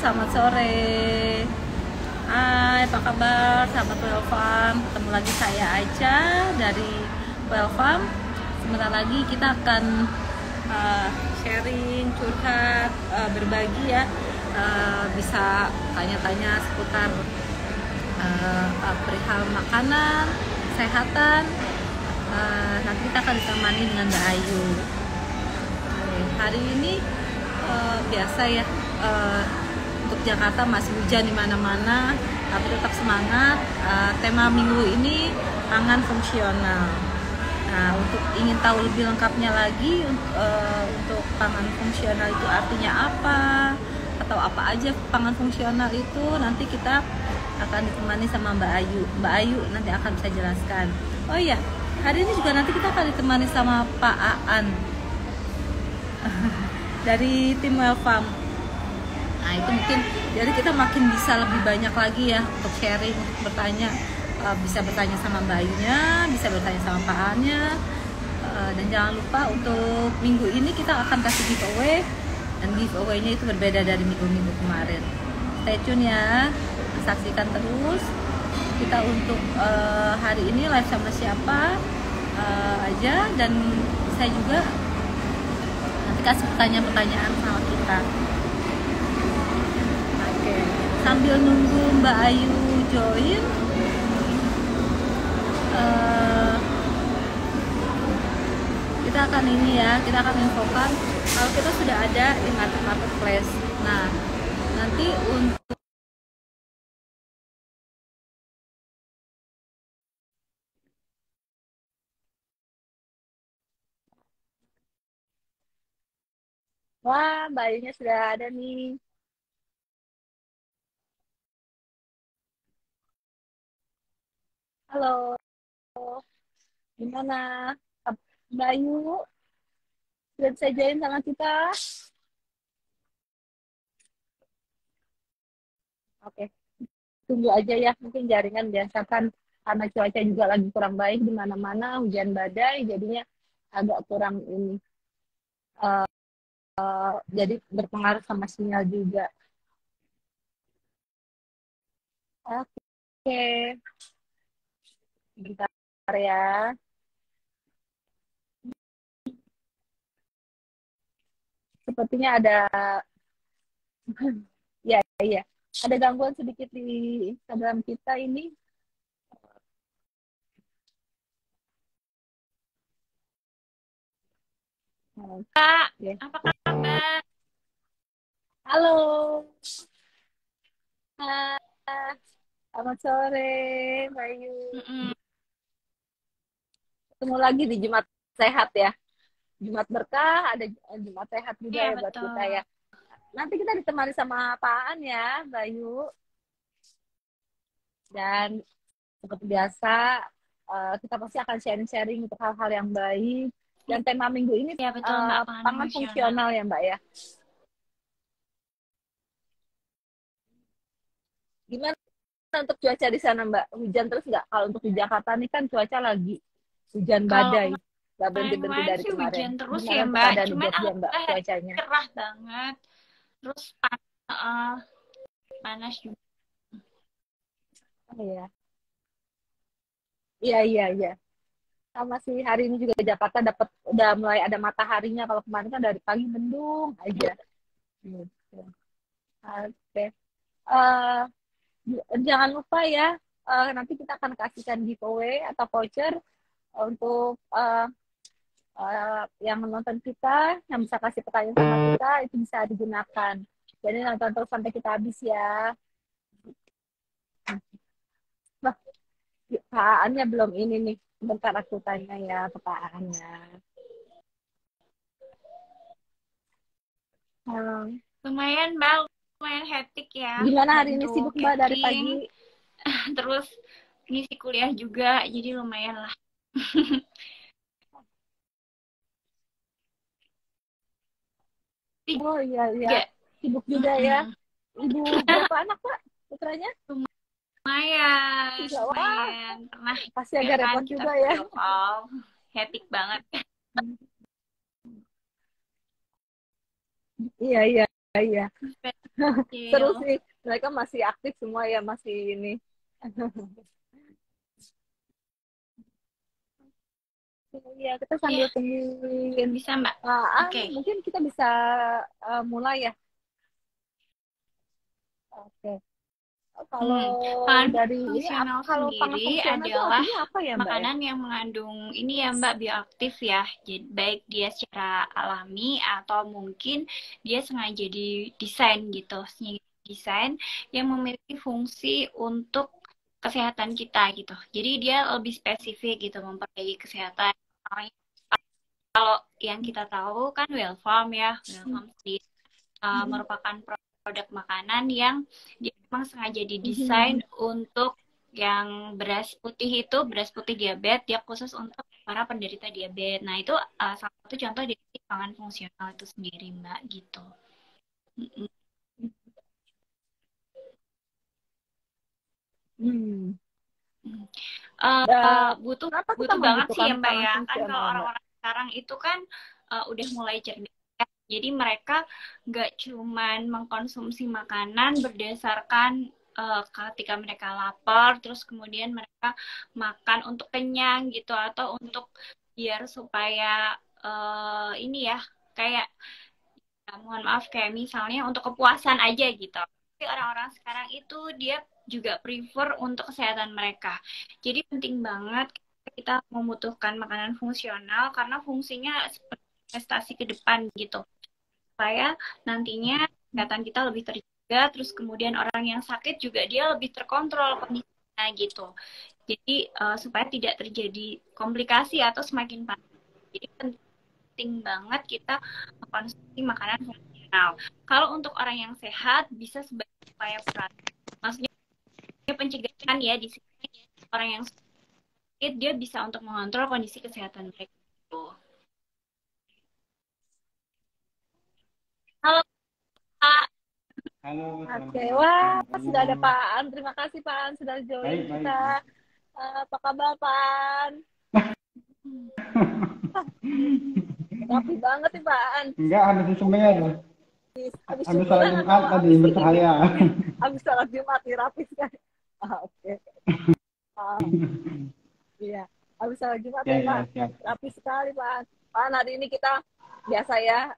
selamat sore. Hai, apa kabar sahabat Welfarm? Ketemu lagi saya Aicha dari Welfarm. Sebentar lagi kita akan sharing, curhat, berbagi ya. Bisa tanya-tanya seputar perihal makanan, kesehatan. Nanti kita akan ditemani dengan Mbak Ayu. Hari ini biasa ya, untuk Jakarta masih hujan di mana-mana, tapi tetap semangat. Tema minggu ini pangan fungsional. Nah, untuk ingin tahu lebih lengkapnya lagi, untuk pangan fungsional itu artinya apa, atau apa aja pangan fungsional itu, nanti kita akan ditemani sama Mbak Ayu. Mbak Ayu nanti akan bisa jelaskan. Oh iya, hari ini juga nanti kita akan ditemani sama Pak Aan dari tim Welfarm. Nah, itu mungkin jadi kita makin bisa lebih banyak lagi ya untuk sharing, untuk bertanya. Bisa bertanya sama Mbak Ayunya, bisa bertanya sama Pak Aannya. Dan jangan lupa untuk minggu ini kita akan kasih giveaway, dan giveaway-nya itu berbeda dari minggu-minggu kemarin. Stay tune ya, saksikan terus kita untuk hari ini live sama siapa aja, dan saya juga nanti kasih pertanyaan-pertanyaan sama kita. Oke, sambil nunggu Mbak Ayu join, kita akan kita akan infokan kalau kita sudah ada di marketplace. Nah, nanti untuk wah, Mbak Ayunya sudah ada nih. Halo, gimana Mbak Ayu? Sudah bisa join sama kita? Oke, tunggu aja ya, mungkin jaringan biasakan karena cuaca juga lagi kurang baik di mana-mana, hujan badai, jadinya agak kurang ini, jadi berpengaruh sama sinyal juga. Oke, bentar ya. Sepertinya ada ya, ya, ada gangguan sedikit di Instagram kita ini. Kak, Oke. apa kabar? Halo. Hai. Selamat sore, Bayu. Mm-mm. Ketemu lagi di Jumat Sehat ya. Jumat berkah, ada Jumat Sehat juga Iya, ya buat betul. kita ya. Nanti kita ditemani sama Apaan ya, Bayu. Dan seperti biasa, kita pasti akan sharing-sharing untuk hal-hal yang baik. Dan tema minggu ini Iya, betul, Mbak. Pangan pangan fungsional. fungsional ya, Mbak ya. Gimana untuk cuaca di sana, Mbak? Hujan terus nggak? Kalau untuk di Jakarta nih kan cuaca lagi hujan Kalau badai. Nggak berhenti-berhenti kemarin-kemarin dari sih kemarin. hujan terus Gimana ya, untuk Mbak. keadaan di Cuman Jogja, Mbak, alhamdulillah hari ini cuacanya? cerah banget. Terus panas juga. Oh iya. Iya, iya, iya. Sama sih, hari ini juga Jakarta udah mulai ada mataharinya. Kalau kemarin kan dari pagi mendung aja. Gitu. Oke. Eh, jangan lupa ya, nanti kita akan kasihkan giveaway atau voucher untuk yang menonton kita, yang bisa kasih pertanyaan sama kita, itu bisa digunakan. Jadi nonton terus sampai kita habis ya. Nah, Pak belum ini nih. Bentar aku tanya ya ke Pak. Lumayan, Mbak. Lumayan hektik ya. Gimana hari ini Bantu sibuk Mbak dari catering. pagi? Terus ngisi kuliah juga. Jadi lumayan lah. Oh iya, iya. Tiga. Sibuk juga ya. Mm-mm. Ibu berapa anak Pak? Putranya? Lumayan, Tiga. Wah, lumayan. Pernah pasti ya agak kan repot kita juga ya. video call. Hektik banget. Iya, iya, iya. Iya. Seru sih, mereka masih aktif semua ya, masih ini. Ya, kita Iya, sambil tungguin. bisa Mbak. Oke. Mungkin kita bisa mulai ya. Oke. Kalau Pangan dari ini, fungsional kalau pangan sendiri fungsional itu adalah artinya apa ya, Mbak ya? makanan yang mengandung ini ya Mbak bioaktif ya. Jadi baik dia secara alami atau mungkin dia sengaja didesain gitu. Desain yang memiliki fungsi untuk kesehatan kita gitu. Jadi dia lebih spesifik gitu memperbaiki kesehatan. Kalau yang kita tahu kan Well Farm ya, Well Farm merupakan produk makanan yang dia memang sengaja didesain untuk yang beras putih itu, beras putih diabetes, dia khusus untuk para penderita diabetes. Nah, itu salah satu contoh dari pangan fungsional itu sendiri, Mbak, gitu. Hmm. Kenapa kita Butuh banget sih membutuhkan ya Mbak pangan ya, kan kalau fungsional, Mbak? orang-orang sekarang itu kan udah mulai cerdas. Jadi mereka nggak cuman mengkonsumsi makanan berdasarkan ketika mereka lapar, terus kemudian mereka makan untuk kenyang gitu, atau untuk biar supaya ini ya, kayak mohon maaf kayak misalnya untuk kepuasan aja gitu. Tapi orang-orang sekarang itu dia juga prefer untuk kesehatan mereka. Jadi penting banget kita membutuhkan makanan fungsional karena fungsinya seperti investasi ke depan gitu. Supaya nantinya kesehatan kita lebih terjaga, terus kemudian orang yang sakit juga dia lebih terkontrol kondisinya gitu. Jadi supaya tidak terjadi komplikasi atau semakin parah. Jadi penting banget kita mengkonsumsi makanan fungsional. Kalau untuk orang yang sehat bisa sebagai upaya kuratif. Maksudnya pencegahan ya di sini orang yang sakit dia bisa untuk mengontrol kondisi kesehatan mereka. Halo Pak. Halo, Oke, selamat wah sudah ada pagi. Pak An. Terima kasih Pak An sudah join Baik, baik, kita. baik. Apa kabar Pak An? Rapi banget nih Pak An. Enggak, habis itu mer. Habis Habis sholat syukuran atau Jumat tadi habis ini nih? bercahaya. Habis sholat Jumat nih rapi sekali. Oke. Ah, iya. Habis sholat Jumat Ya, nih Pak. ya, siap. Rapi sekali Pak An. Pak An, hari ini kita biasa ya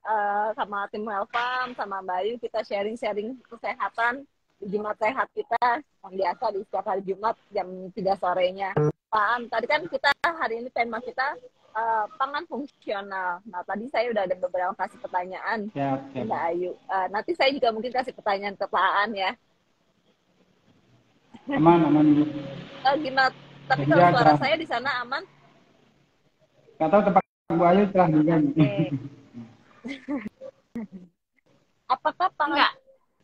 sama tim Welfam, sama Mbak Ayu kita sharing-sharing kesehatan di Jumat Sehat kita yang biasa di setiap hari Jumat jam 3 sorenya. Pak An, tadi kan kita hari ini tema kita pangan fungsional. Nah, tadi saya udah ada beberapa kasih pertanyaan Siap, ke siap. Mbak Ayu. Nanti saya juga mungkin kasih pertanyaan ke Pak An ya. Aman, aman. Gimana? Tapi Jadi kalau ya, suara saya di sana aman? nggak tahu tempat Bu Ayu cerah juga. Oke. Apakah pangan Enggak,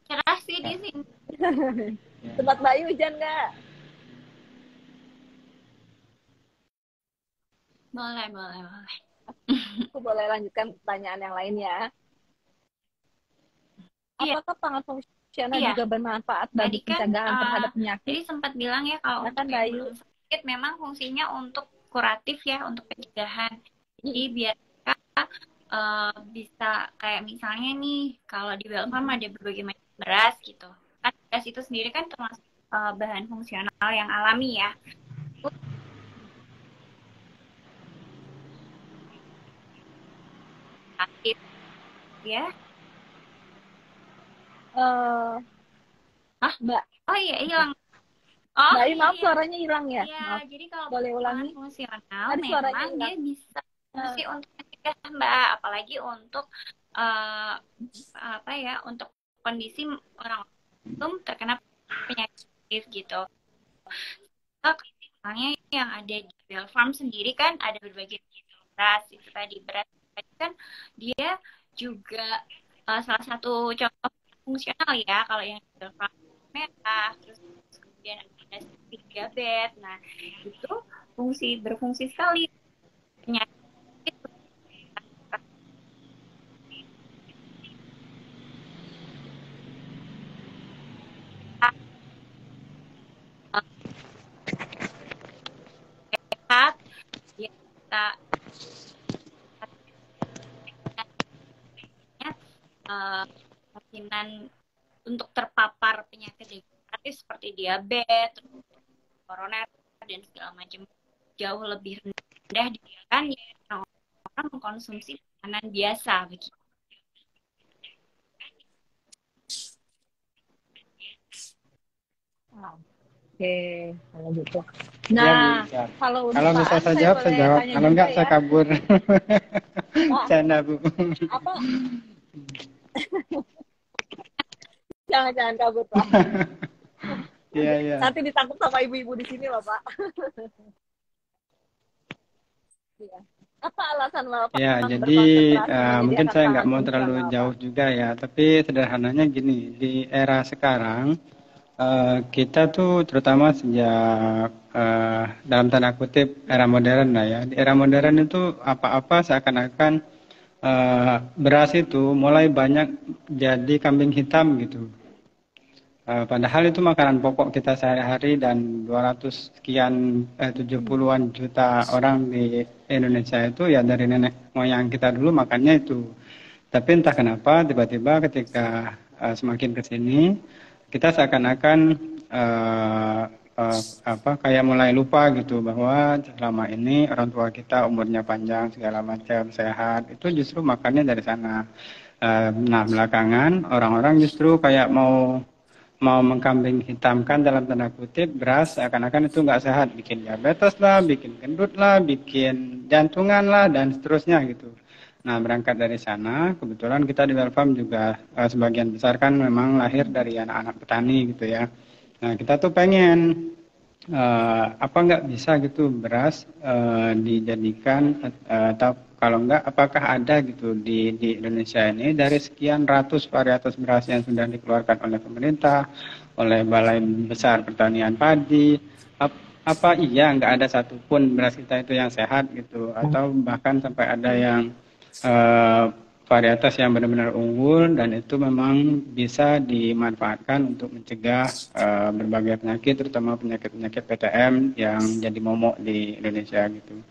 cerah sih di sini. tempat Mbak Ayu hujan nggak? Boleh, boleh, boleh. Aku boleh lanjutkan pertanyaan yang lainnya. Iya, Apakah pangan fungsional iya. juga bermanfaat bagi Tadi kan pencegahan terhadap penyakit? jadi sempat bilang ya kalau Ya untuk kan, yang Bayu? belum sakit memang fungsinya untuk kuratif ya, untuk pencegahan. Jadi biar kita bisa kayak misalnya nih kalau di Welcome ada berbagai macam beras gitu. Kan beras itu sendiri kan termasuk bahan fungsional yang alami ya. Aktif ya. Mbak. Oh iya, hilang. Oh, Mbak Ayu, maaf iya. suaranya hilang ya? Iya, Maaf. jadi kalau Boleh pangan ulangi? fungsional Tadi suaranya memang dia hilang. bisa fungsi untuk mencegah Mbak, apalagi untuk apa ya, untuk kondisi orang belum terkena penyakit gitu. Misalnya yang ada di Bell Farm sendiri kan ada berbagai beras, itu tadi beras kan dia juga salah satu contoh fungsional ya kalau yang di Bell Farm merah, terus kemudian ada diabetes. Nah, itu berfungsi sekali penyakit sehat ya kita kemungkinan untuk terpapar penyakit degeneratif seperti diabetes, koroner dan segala macam jauh lebih rendah dibandingkan yang orang mengkonsumsi makanan biasa begitu. Oke, kalau gitu. Ya, Bu, Nah, ya. kalau Kalau untuk bisa Faan, saya saya jawab, saya boleh jawab. tanya Kalau juga enggak, saya ya. kabur. Wah, Canda, Bu. apa? Jangan kabur, Pak. Iya, iya. Nanti ditangkap sama ibu-ibu di sini loh, Pak. Iya. Apa alasan Bapak Ya, memang jadi berkonsentrasi mungkin menyediakan saya nggak pangan mau terlalu fungsional, Pak? jauh juga ya, tapi sederhananya gini, di era sekarang kita tuh terutama sejak dalam tanda kutip era modern lah ya, di era modern itu apa-apa seakan-akan beras itu mulai banyak jadi kambing hitam gitu. Padahal itu makanan pokok kita sehari-hari dan 200 sekian 70-an juta orang di Indonesia itu ya dari nenek moyang kita dulu makannya itu. Tapi entah kenapa tiba-tiba ketika semakin ke sini kita seakan-akan uh, kayak mulai lupa gitu bahwa selama ini orang tua kita umurnya panjang segala macam sehat itu justru makannya dari sana. Nah belakangan orang-orang justru kayak mau mengkambing hitamkan dalam tanda kutip beras seakan-akan itu nggak sehat, bikin diabetes lah, bikin gendut lah, bikin jantungan lah dan seterusnya gitu. Nah berangkat dari sana kebetulan kita di Welfarm juga sebagian besar kan memang lahir dari anak-anak petani gitu ya. Nah kita tuh pengen apa nggak bisa gitu beras dijadikan atau kalau nggak apakah ada gitu di Indonesia ini dari sekian ratus varietas beras yang sudah dikeluarkan oleh pemerintah, oleh Balai Besar Pertanian Padi, apa iya nggak ada satupun beras kita itu yang sehat gitu atau bahkan sampai ada yang eh, varietas yang benar-benar unggul dan itu memang bisa dimanfaatkan untuk mencegah berbagai penyakit, terutama penyakit-penyakit PTM yang jadi momok di Indonesia gitu.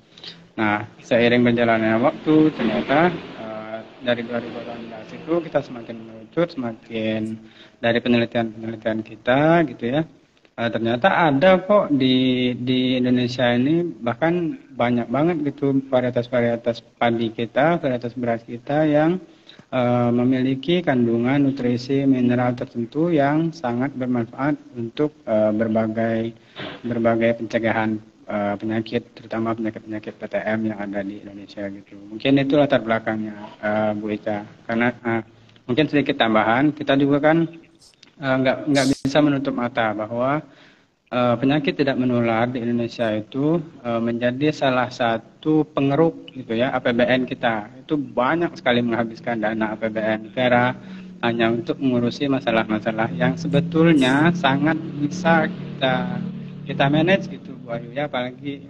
Nah, seiring berjalannya waktu, ternyata dari 2018 itu kita semakin mengerucut, semakin dari penelitian-penelitian kita gitu ya. Ternyata ada kok di Indonesia ini bahkan banyak banget gitu varietas-varietas padi kita, varietas beras kita yang memiliki kandungan nutrisi mineral tertentu yang sangat bermanfaat untuk berbagai pencegahan penyakit, terutama penyakit-penyakit PTM yang ada di Indonesia gitu. Mungkin itu latar belakangnya Bu Ica. Karena mungkin sedikit tambahan, kita juga kan nggak bisa menutup mata bahwa penyakit tidak menular di Indonesia itu menjadi salah satu pengeruk gitu ya APBN kita. Itu banyak sekali menghabiskan dana APBN negara hanya untuk mengurusi masalah-masalah yang sebetulnya sangat bisa kita manage gitu Bu Ayu ya, apalagi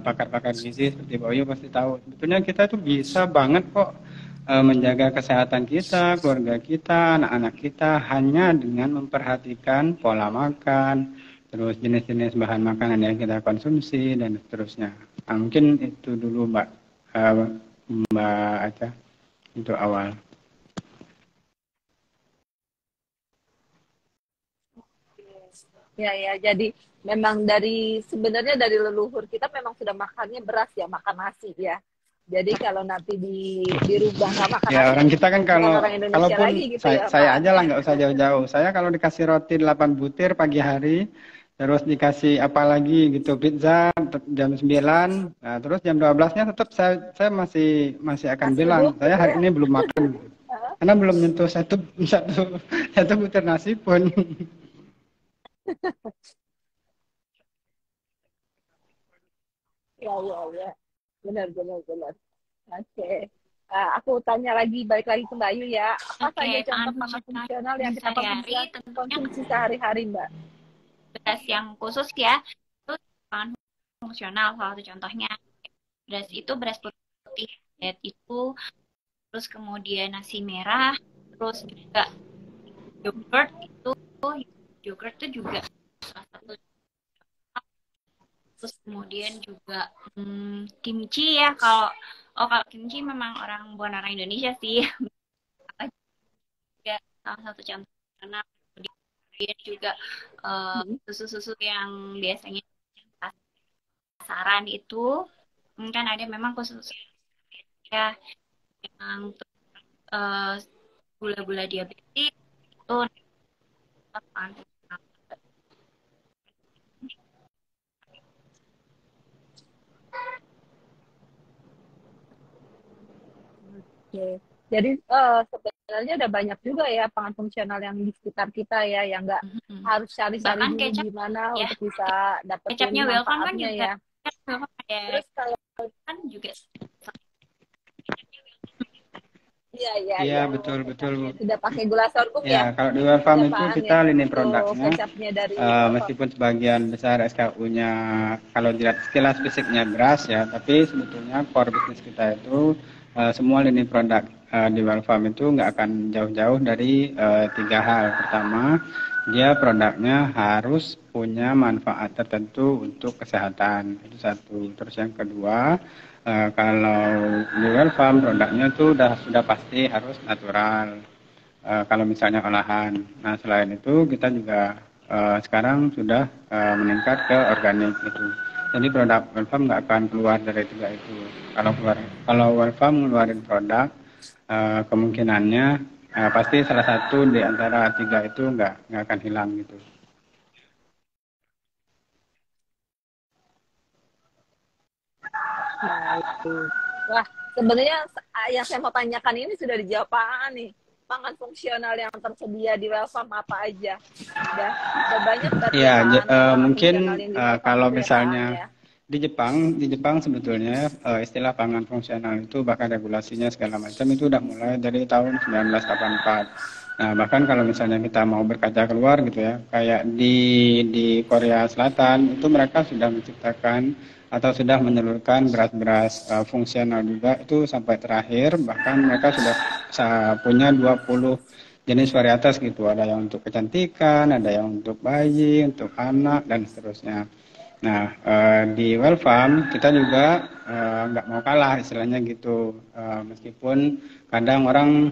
pakar-pakar gizi seperti Bu Ayu pasti tahu. Sebetulnya kita tuh bisa banget kok menjaga kesehatan kita, keluarga kita, anak-anak kita hanya dengan memperhatikan pola makan, terus jenis-jenis bahan makanan yang kita konsumsi dan seterusnya. Nah, mungkin itu dulu Mbak Aca untuk awal. Ya, jadi memang sebenarnya dari leluhur kita memang sudah makannya beras ya, makan nasi ya. Jadi kalau nanti dirubah nggak makan Ya nasi, orang kita kan bukan orang Indonesia kalaupun lagi gitu saya Pak. aja lah nggak usah jauh-jauh. Saya kalau dikasih roti 8 butir pagi hari, terus dikasih apa lagi gitu pizza jam 9, nah, terus jam 12-nya tetap saya masih akan Nasi bilang uduk saya gitu hari ya. ini belum makan. Karena belum nyentuh satu butir nasi pun. Ya. Benar. Oke. Aku tanya lagi, balik lagi ke Mbak Ayu ya. Apa Oke, saja contoh pangan pangan fungsional yang kita sehari-hari tentunya konsumsi sehari-hari, Mbak? beras yang khusus ya, itu pangan fungsional salah satu contohnya. Beras itu beras putih, itu terus kemudian nasi merah, terus juga yogurt itu juga salah satu. Terus kemudian juga kimchi ya, kalau kimchi memang bukan orang Indonesia sih. Ya, salah satu contoh. karena kemudian juga susu-susu yang biasanya pasaran itu kan ada memang khusus ya yang gula-gula diabetes itu Oke. Jadi sebenarnya ada banyak juga ya pangan fungsional yang di sekitar kita ya, yang nggak harus cari-cari bahkan dulu kecap gimana ya, untuk bisa dapetin kecapnya Welcome kan manfaatnya juga ya. Terus kalau kan juga iya betul betul Bu. tidak pakai gula sorghum Ya, ya, kalau di Welfarm itu Pak An kita ya, lini untuk produknya kecapnya dari Welfarm. meskipun sebagian besar SKU-nya kalau dilihat sekilas fisiknya beras ya, tapi sebetulnya core bisnis kita itu semua lini produk di Welfarm itu nggak akan jauh-jauh dari 3 hal. Pertama, dia produknya harus punya manfaat tertentu untuk kesehatan, itu satu. Terus yang kedua, kalau di Welfarm produknya itu sudah pasti harus natural. Kalau misalnya olahan. Nah, selain itu kita juga sekarang sudah meningkat ke organik itu. Jadi produk Welfarm nggak akan keluar dari 3 itu. Kalau Welfarm ngeluarin produk, kemungkinannya pasti salah satu di antara 3 itu nggak akan hilang gitu. Baik. Wah, sebenarnya yang saya mau tanyakan ini sudah dijawab Pak Aan nih. Pangan fungsional yang tersedia di Welfarm apa aja? Udah banyak berarti Ya, pangan mungkin fungsional yang di Welfarm kalau itu ya, Pak Aan, misalnya ya. di Jepang sebetulnya istilah pangan fungsional itu bahkan regulasinya segala macam itu udah mulai dari tahun 1984. Nah, bahkan kalau misalnya kita mau berkaca keluar gitu ya, kayak di Korea Selatan itu mereka sudah menciptakan atau sudah menelurkan beras-beras fungsional juga itu sampai terakhir, bahkan mereka sudah punya 20 jenis varietas gitu, ada yang untuk kecantikan, ada yang untuk bayi, untuk anak dan seterusnya. Nah, di Welfarm kita juga nggak mau kalah istilahnya gitu, meskipun kadang orang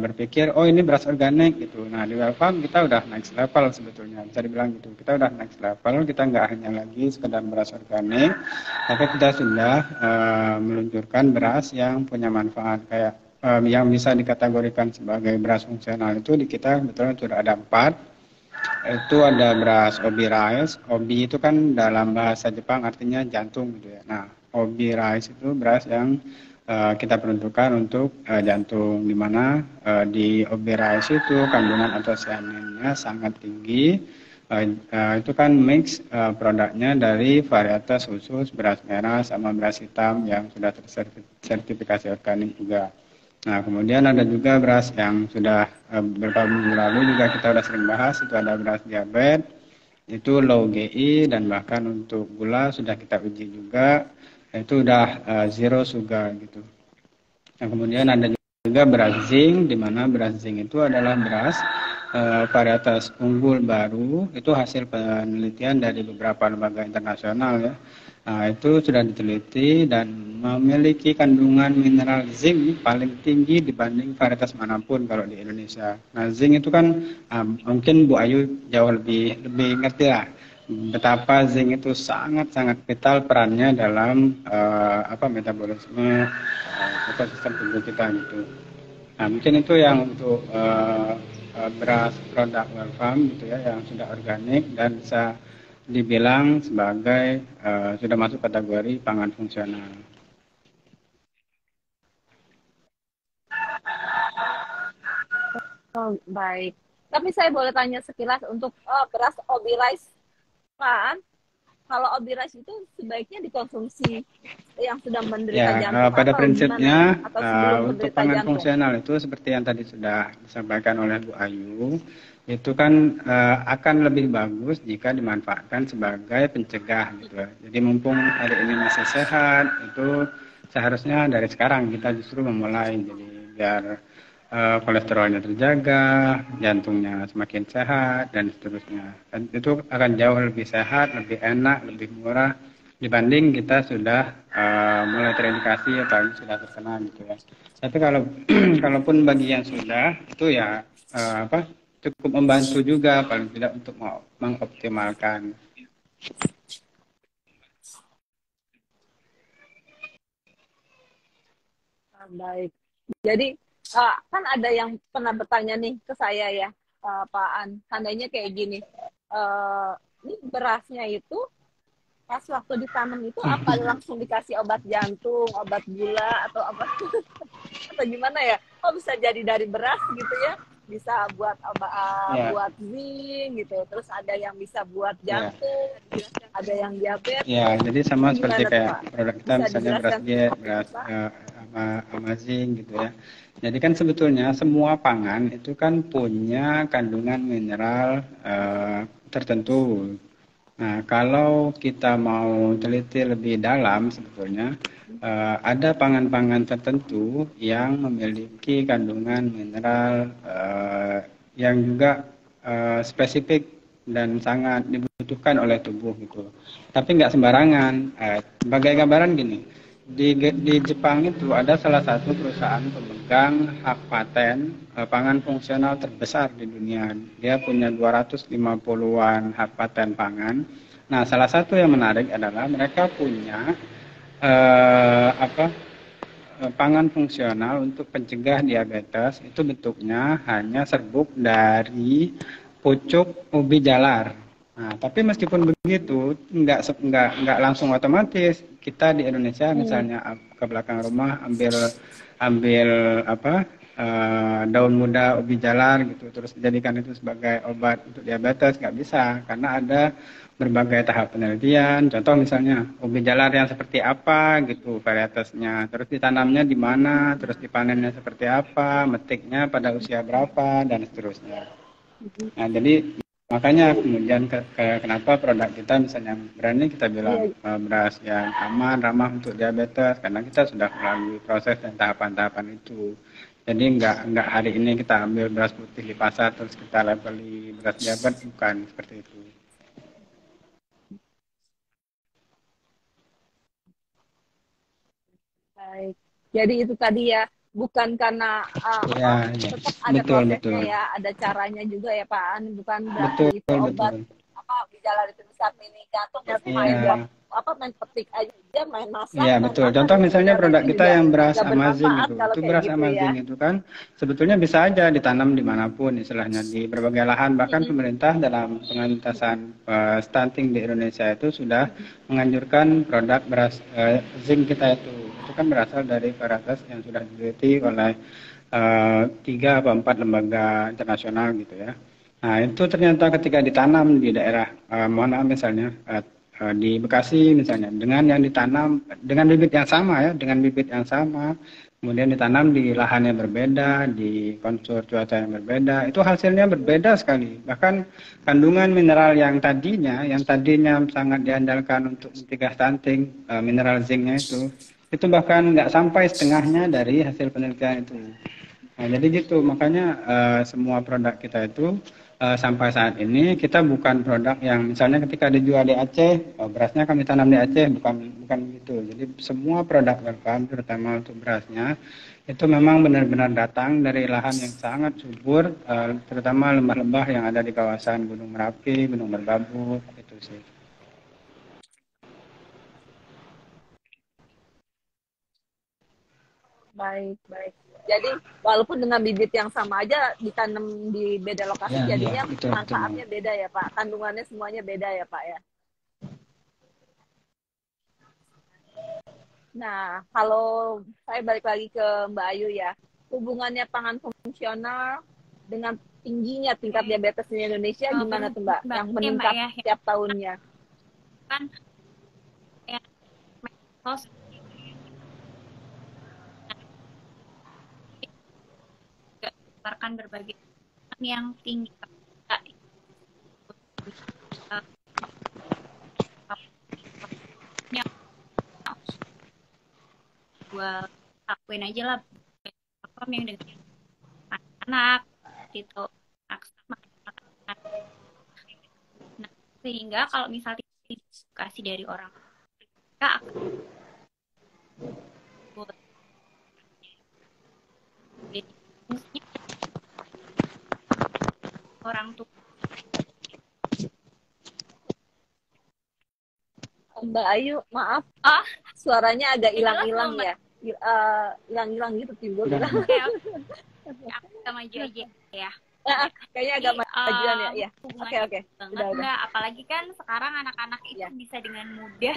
berpikir oh ini beras organik gitu. Nah, di Welfarm kita udah next level sebetulnya, bisa dibilang gitu. Kita udah next level, kita nggak hanya lagi sekedar beras organik, tapi kita sudah meluncurkan beras yang punya manfaat kayak yang bisa dikategorikan sebagai beras fungsional itu di kita sebetulnya sudah ada 4. Itu ada beras obi rice. Obi itu kan dalam bahasa Jepang artinya jantung gitu ya. Nah, obi rice itu beras yang kita peruntukkan untuk jantung, di mana di obi rice itu kandungan antosianinnya sangat tinggi. Itu kan mix produknya dari varietas khusus beras merah sama beras hitam yang sudah tersertifikasi organik juga. Nah, kemudian ada juga beras yang sudah beberapa minggu lalu juga kita sudah sering bahas, itu ada beras diabetes, itu low GI, dan bahkan untuk gula sudah kita uji juga, itu udah zero sugar gitu. Nah, kemudian ada juga beras zinc, di mana beras zinc itu adalah beras varietas unggul baru, itu hasil penelitian dari beberapa lembaga internasional ya. Nah, itu sudah diteliti dan memiliki kandungan mineral zinc paling tinggi dibanding varietas manapun kalau di Indonesia. Nah, zinc itu kan mungkin Bu Ayu jauh lebih ngerti lah betapa zinc itu sangat vital perannya dalam metabolisme ekosistem tubuh kita gitu. Nah, mungkin itu yang untuk beras produk Welfarm gitu ya, yang sudah organik dan bisa dibilang sebagai sudah masuk kategori pangan fungsional. Oh, baik. Tapi saya boleh tanya sekilas untuk beras obi rice, kan? Kalau obi rice itu sebaiknya dikonsumsi yang sudah menderita jantung pada atau prinsipnya gimana? Atau sebelum untuk menderita pangan jantung? fungsional itu seperti yang tadi sudah disampaikan oleh Bu Ayu, itu kan akan lebih bagus jika dimanfaatkan sebagai pencegah gitu ya. Jadi mumpung hari ini masih sehat, itu seharusnya dari sekarang kita justru memulai, jadi biar kolesterolnya terjaga, jantungnya semakin sehat dan seterusnya. Dan itu akan jauh lebih sehat, lebih enak, lebih murah dibanding kita sudah mulai terindikasi atau sudah terkena gitu ya. Tapi kalau kalaupun bagi yang sudah itu ya cukup membantu juga paling tidak untuk mengoptimalkan. Baik. Jadi kan ada yang pernah bertanya nih ke saya ya, Pak An. Tandanya kayak gini, ini berasnya itu pas waktu ditanam itu apa langsung dikasih obat jantung, obat gula atau obat atau gimana ya? Oh bisa jadi dari beras gitu ya? Bisa buat obat, buat zinc gitu. Terus ada yang bisa buat jantung, ada yang diabetes. Ya, jadi sama seperti kayak Pak? produk kita Bisa misalnya beras dijelaskan diet, sedikit, beras Pak? amazing gitu ya. Jadi kan sebetulnya semua pangan itu kan punya kandungan mineral tertentu. Nah, kalau kita mau teliti lebih dalam sebetulnya ada pangan-pangan tertentu yang memiliki kandungan mineral yang juga spesifik dan sangat dibutuhkan oleh tubuh gitu. Tapi nggak sembarangan. Sebagai gambaran gini, di Jepang itu ada salah satu perusahaan pemegang hak paten pangan fungsional terbesar di dunia. Dia punya 250-an hak paten pangan. Nah, salah satu yang menarik adalah mereka punya pangan fungsional untuk pencegah diabetes. Itu bentuknya hanya serbuk dari pucuk ubi jalar. Nah, tapi meskipun begitu, nggak langsung otomatis. Kita di Indonesia misalnya ke belakang rumah ambil daun muda ubi jalar gitu, terus dijadikan itu sebagai obat untuk diabetes, nggak bisa karena ada berbagai tahap penelitian. Contoh misalnya ubi jalar yang seperti apa gitu varietasnya, terus ditanamnya di mana, terus dipanennya seperti apa, metiknya pada usia berapa dan seterusnya. Nah, jadi makanya kemudian kenapa produk kita misalnya berani kita bilang beras yang aman, ramah untuk diabetes karena kita sudah melalui proses dan tahapan-tahapan itu. Jadi nggak hari ini kita ambil beras putih di pasar terus kita labeli beras diabetes, bukan seperti itu. Baik. Jadi itu tadi ya, bukan karena tetap ada betul, prosesnya betul. ya, ada caranya juga ya Pak An, bukan berarti Betul, itu obat betul. gejala itu bisa mini jantung ya main petik aja, main masak. Iya betul. Contoh misalnya produk kita yang beras amazing itu beras gitu amazing itu kan sebetulnya bisa aja ditanam dimanapun, istilahnya di berbagai lahan. Bahkan pemerintah dalam pengentasan stunting di Indonesia itu sudah menganjurkan produk beras zinc kita itu. Itu kan berasal dari varietas yang sudah diteliti oleh 3 atau 4 lembaga internasional gitu ya. Nah itu ternyata ketika ditanam di daerah mana misalnya di Bekasi misalnya dengan yang ditanam dengan bibit yang sama ya, dengan bibit yang sama, kemudian ditanam di lahan yang berbeda, di konsur cuaca yang berbeda, itu hasilnya berbeda sekali. Bahkan kandungan mineral yang tadinya sangat diandalkan untuk mencegah stunting, mineral zincnya itu bahkan nggak sampai setengahnya dari hasil penelitian itu. Nah, jadi gitu, makanya semua produk kita itu sampai saat ini kita bukan produk yang misalnya ketika dijual di Aceh, berasnya kami tanam di Aceh, bukan gitu. Jadi semua produk welcome, terutama untuk berasnya, itu memang benar-benar datang dari lahan yang sangat subur, terutama lembah-lembah yang ada di kawasan Gunung Merapi, Gunung Merbabu, itu sih. Baik. Jadi walaupun dengan bibit yang sama aja ditanam di beda lokasi, jadinya manfaatnya beda ya Pak, kandungannya semuanya beda ya Pak ya. Nah, kalau saya balik lagi ke Mbak Ayu ya, hubungannya pangan fungsional dengan tingginya tingkat diabetes di Indonesia gimana tuh Mbak? Yang meningkat setiap tahunnya. Kan berdasarkan berbagai yang tinggi gua lakuin aja lah yang dengan anak gitu nah, sehingga kalau misalnya edukasi dari orang mereka akan jadi Mbak Ayu, maaf, Oh, suaranya agak ya jelas hilang-hilang loh Mbak. ya. Hilang-hilang gitu, timbul Udah. hilang. Oke, aku agak maju aja ya. Kayaknya Jadi agak majuan ya. Ya. Oke, hubungannya oke. banget Udah. Mbak. Apalagi kan sekarang anak-anak itu Ya. bisa dengan mudah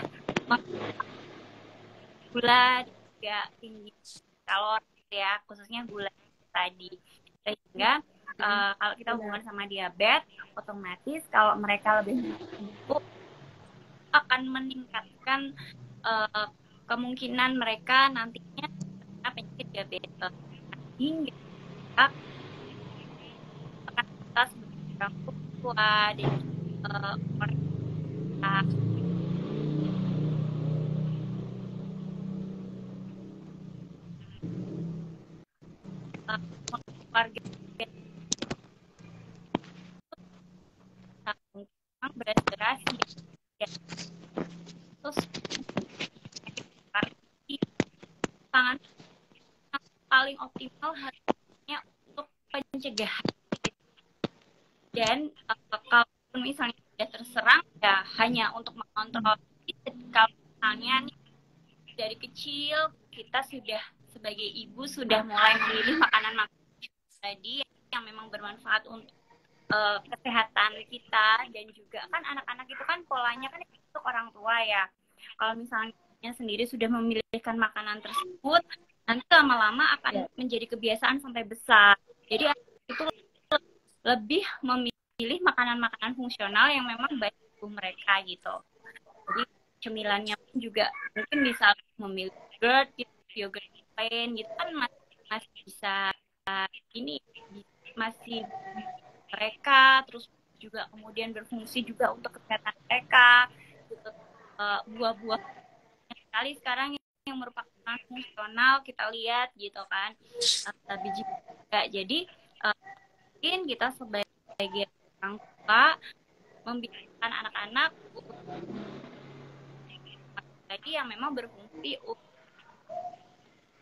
gula juga tinggi kalori ya, khususnya gula tadi. Sehingga kalau kita hubungan sama diabetes, otomatis kalau mereka lebih mampu akan meningkatkan kemungkinan mereka nantinya terkena penyakit diabetes. Hingga kita sebagai orang tua dan mereka keluarga yang beras-beras ya, terus pangan yang paling optimal harusnya untuk pencegahan. Dan kalau misalnya sudah terserang ya hanya untuk mengontrol. Kalau misalnya nih, dari kecil kita sudah sebagai ibu sudah mulai memilih makanan tadi yang memang bermanfaat untuk kesehatan kita, dan juga kan anak-anak itu kan polanya kan untuk orang tua ya. Kalau misalnya sendiri sudah memilihkan makanan tersebut, nanti lama-lama akan menjadi kebiasaan sampai besar. Jadi itu lebih memilih makanan-makanan fungsional yang memang baik untuk mereka gitu. Jadi cemilannya pun juga mungkin bisa memilih yogurt lain gitu kan masih bisa ini masih mereka, terus juga kemudian berfungsi juga untuk kesehatan mereka gitu. Buah-buah sekali sekarang yang merupakan fungsional kita lihat gitu kan, biji juga. Jadi mungkin kita sebagai orang tua membiasakan anak-anak tadi yang memang berfungsi.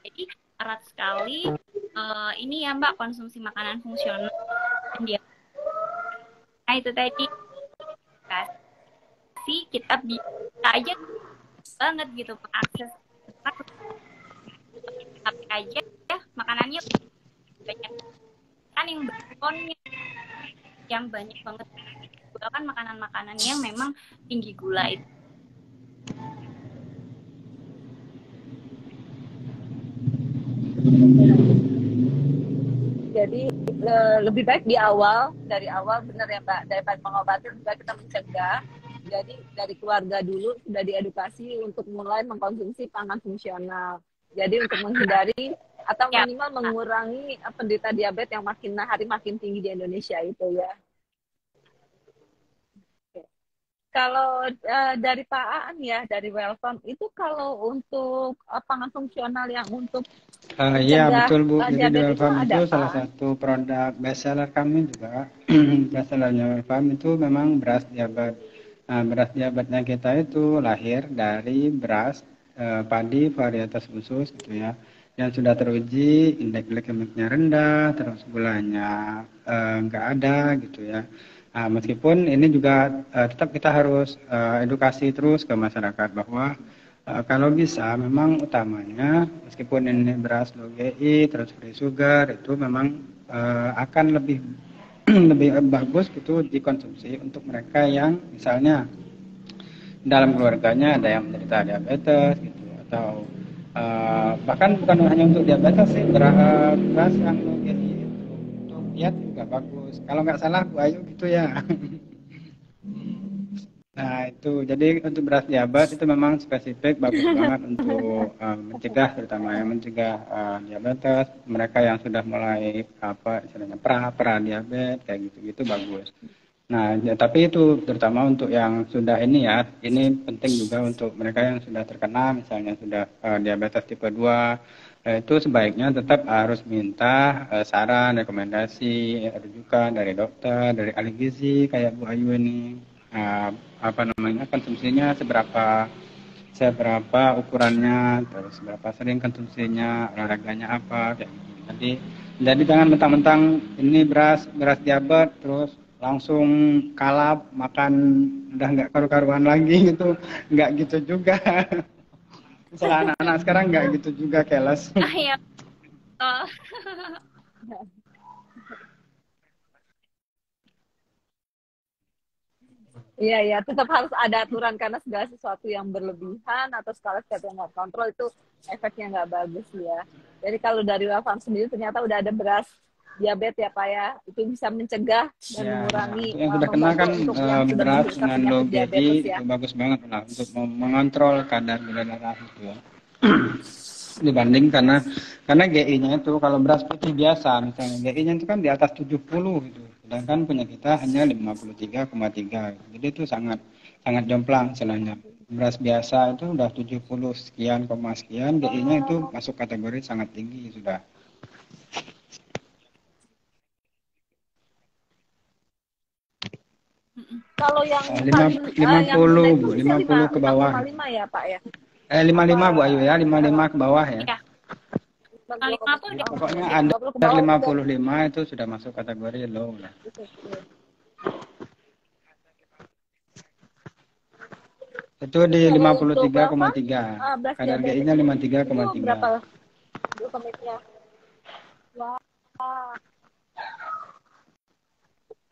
Jadi erat sekali ini ya Mbak, konsumsi makanan fungsional dan dia. Nah itu tadi kasih kita bisa aja banget gitu mengakses tapi aja ya makanannya banyak kan yang berkonnya yang banyak banget juga kan makanan-makanan yang memang tinggi gula itu. Jadi lebih baik dari awal benar ya Mbak, daripada mengobati lebih baik kita mencegah. Jadi dari keluarga dulu sudah diedukasi untuk mulai mengkonsumsi pangan fungsional. Jadi untuk menghindari atau minimal mengurangi penderita diabetes yang makin hari makin tinggi di Indonesia itu ya. Kalau dari Pak Aan ya, dari Welcome, itu kalau untuk pangan fungsional yang untuk Iya betul Bu, jadi di diabetes Welcome ada itu apa? salah satu produk bestseller kami juga. Bestsellernya Welcome itu memang beras diabetes. Nah, beras diabetesnya kita itu lahir dari beras padi varietas khusus gitu ya, yang sudah teruji indeks glikemiknya rendah, terus gulanya nggak ada gitu ya. Nah, meskipun ini juga tetap kita harus edukasi terus ke masyarakat bahwa kalau bisa memang utamanya meskipun ini beras low GI terus free sugar itu memang akan lebih lebih bagus gitu dikonsumsi untuk mereka yang misalnya dalam keluarganya ada yang menderita diabetes gitu, atau bahkan bukan hanya untuk diabetes sih, beras yang low GI itu untuk diet juga bagus kalau nggak salah Bu Ayu gitu ya. Nah itu jadi untuk beras diabetes itu memang spesifik bagus banget untuk mencegah, terutama yang mencegah diabetes, mereka yang sudah mulai apa istilahnya pra diabetes kayak gitu bagus. Nah ya, tapi itu terutama untuk yang sudah ini ya, ini penting juga untuk mereka yang sudah terkena misalnya sudah diabetes tipe 2, itu sebaiknya tetap harus minta saran, rekomendasi, rujukan dari dokter, dari ahli gizi kayak Bu Ayu ini. Apa namanya konsumsinya seberapa ukurannya, terus seberapa sering konsumsinya, olahraganya apa kayak gitu. Jadi jangan mentang-mentang ini beras diabetes terus langsung kalap makan udah nggak karu-karuan lagi gitu, nggak gitu juga. Misalnya anak-anak sekarang nggak gitu juga, keles. Ya, betul. Iya, iya, tetap harus ada aturan karena segala sesuatu yang berlebihan atau segala sesuatu yang nggak kontrol itu efeknya nggak bagus ya. Jadi kalau dari Wafam sendiri ternyata udah ada beras diabetes ya Pak ya, itu bisa mencegah dan Ya, ya. mengurangi, Untuk yang sudah kena membantu kan untuk yang sudah beras menderita dengan penyakit low diabetes GI ya. itu bagus banget lah untuk mengontrol kadar gula darah itu ya. Dibanding karena GI-nya itu kalau beras putih biasa misalnya GI-nya itu kan di atas 70 gitu. Sedangkan punya kita hanya 53,3. Jadi itu sangat sangat jomplang istilahnya. Beras biasa itu udah 70 sekian koma sekian, GI-nya itu masuk kategori sangat tinggi sudah. Kalau yang Lima paling yang muda 50 itu Bu, bisa 50 ke bawah. 5,5 ya Pak ya? 55 Bu Ayu ya, 55 Apa ke bawah ya. Ya, 55 tuh udah Pokoknya oke, ada 50 ke bawah itu udah 55 itu sudah masuk kategori low lah. Itu di Kalau untuk berapa 53,3. beras Kadar diabetes GI-nya itu 53,3. berapa glukomitnya? Wah,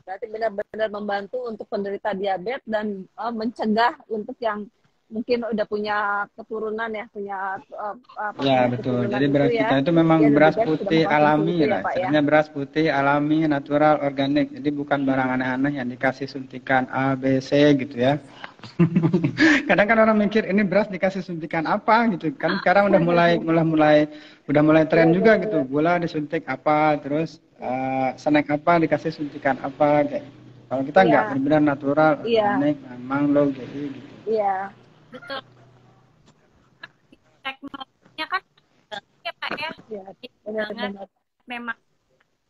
berarti benar-benar membantu untuk penderita diabetes dan mencegah untuk yang mungkin udah punya keturunan ya, punya Ya penyakit betul. keturunan Jadi itu beras ya, kita itu dia memang lebih beras baik sudah putih mengkonsumsi alami itu ya lah. Pak ya. Istilahnya beras putih alami, natural, organik. Jadi bukan barang aneh-aneh yang dikasih suntikan A, B, C gitu ya. Kadang kan orang mikir ini beras dikasih suntikan apa gitu kan. Sekarang udah mulai Iya, tren juga gitu. benar-benar. Gula disuntik apa, terus snack apa dikasih suntikan apa kayak. Kalau kita nggak Iya, benar-benar natural, iya, organik, memang low GI gitu. iya, betul. Teknologinya kan ya Pak ya. iya, Jadi banget benar-benar. memang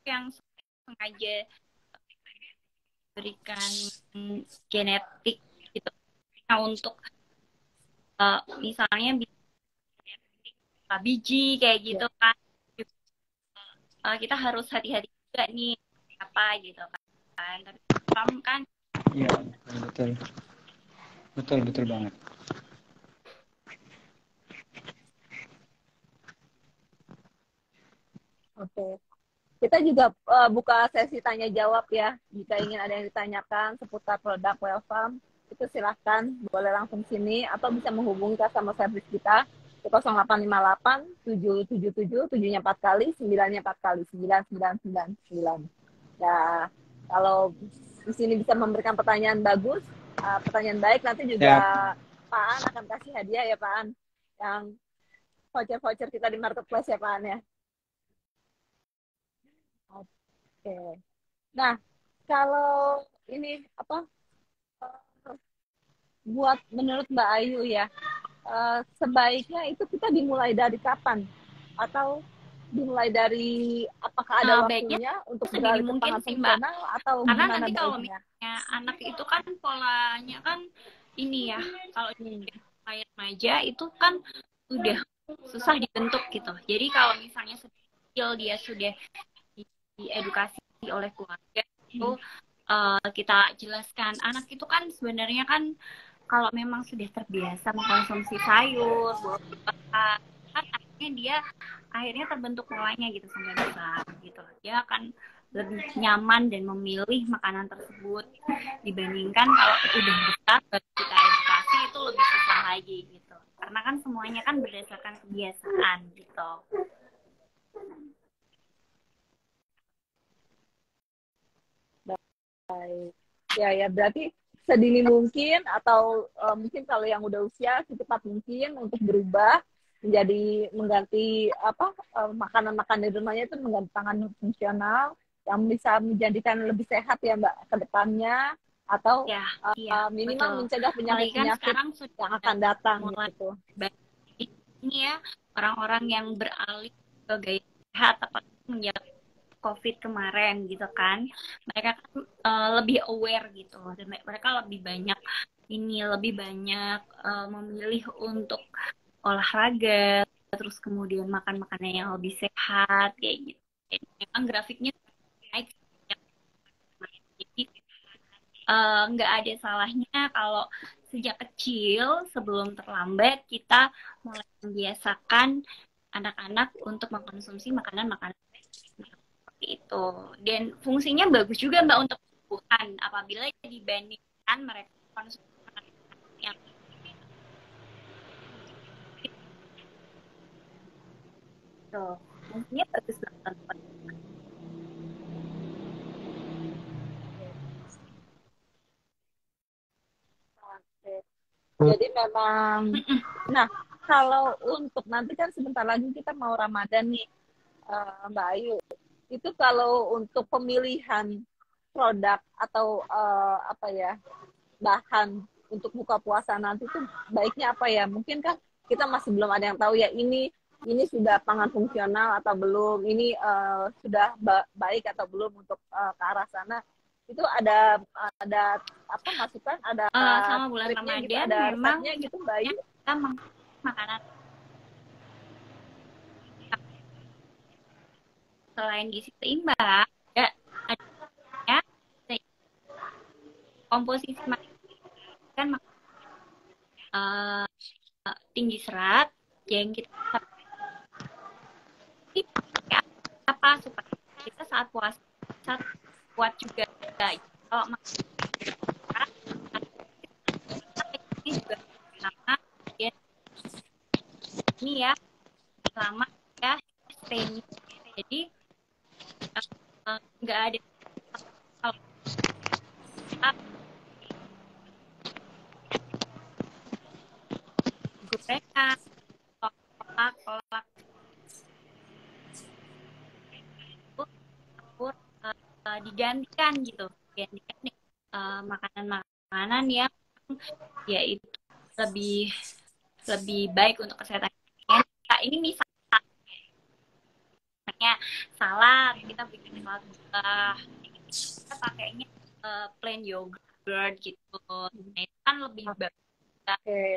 yang sengaja berikan genetik gitu. Nah, untuk misalnya biji kayak Iya. gitu kan. Kita harus hati-hati juga nih apa gitu kan. Tapi paham kan Iya, betul. Betul, betul banget. Oke. Kita juga buka sesi tanya jawab ya. Jika ingin ada yang ditanyakan seputar produk Wellfarm, itu silahkan boleh langsung sini atau bisa menghubungi customer service kita di 0858 777 7-nya 4 kali, 9-nya 4 kali, 9999. Ya, kalau di sini bisa memberikan pertanyaan bagus, pertanyaan baik, nanti juga Ya, Pak An akan kasih hadiah ya Pak An, yang voucher-voucher kita di marketplace ya Pak An ya. Oke. Nah, kalau ini apa buat menurut Mbak Ayu ya, sebaiknya itu kita dimulai dari kapan? Atau dimulai dari apakah ada baiknya waktunya untuk sedini beralih ke mungkin pangan sih Mbak. fungsional atau Karena gimana nanti kalau baiknya? misalnya anak itu kan polanya kan ini ya, kalau mulai remaja itu kan udah susah dibentuk gitu. Jadi kalau misalnya kecil dia sudah diedukasi oleh keluarga itu kita jelaskan anak itu kan sebenarnya kan kalau memang sudah terbiasa mengkonsumsi sayur, buah, kan akhirnya terbentuk polanya gitu sampai besar gitu. Dia akan lebih nyaman dan memilih makanan tersebut dibandingkan kalau udah besar baru kita edukasi itu lebih susah lagi gitu. Karena kan semuanya kan berdasarkan kebiasaan gitu. Baik. Ya, berarti sedini mungkin atau mungkin kalau yang udah usia secepat mungkin untuk berubah menjadi mengganti makanan-makanan di rumahnya itu mengganti pangan fungsional yang bisa menjadikan lebih sehat ya Mbak ke depannya atau Ya, iya, minimal betul. mencegah Apalagi kan penyakit-penyakit sekarang yang sudah akan datang mulai gitu. ini ya orang-orang yang beralih ke gaya sehat apalagi menjadi COVID kemarin gitu kan, mereka kan lebih aware gitu dan mereka lebih banyak memilih untuk olahraga, terus kemudian makan makanan yang lebih sehat kayak gitu. Memang grafiknya naik, jadi nggak ada salahnya kalau sejak kecil sebelum terlambat kita mulai membiasakan anak-anak untuk mengkonsumsi makanan-makanan seperti itu. Dan fungsinya bagus juga Mbak untuk kebutuhan apabila dibandingkan mereka konsumsi makanan yang itu. Fungsinya bagus banget. Oke. Jadi memang, nah kalau untuk nanti kan sebentar lagi kita mau Ramadan nih, Mbak Ayu. Itu kalau untuk pemilihan produk atau apa ya bahan untuk buka puasa nanti tuh baiknya apa ya? Mungkin kan kita masih belum ada yang tahu ya ini sudah pangan fungsional atau belum, ini sudah baik atau belum untuk ke arah sana. Itu ada apa masukan, ada Sama bulan triknya gitu, Ramadan ada memang resepnya gitu Mbak Ayu? kita makanan selain gizi seimbang ada komposisi makanan tinggi serat yang kita apa supaya kita saat puasa kuat juga. Kalau makan ini juga sama ya, ini ya lama ya stay-nya. Jadi nggak ada kalau gorengan kolak digantikan gitu, digantikan makanan-makanan yang ya itu lebih baik untuk kesehatan. Nah, ini misalnya salad, kita bikin salad buah, kita pakainya plain yogurt gitu. Nah, itu kan lebih baik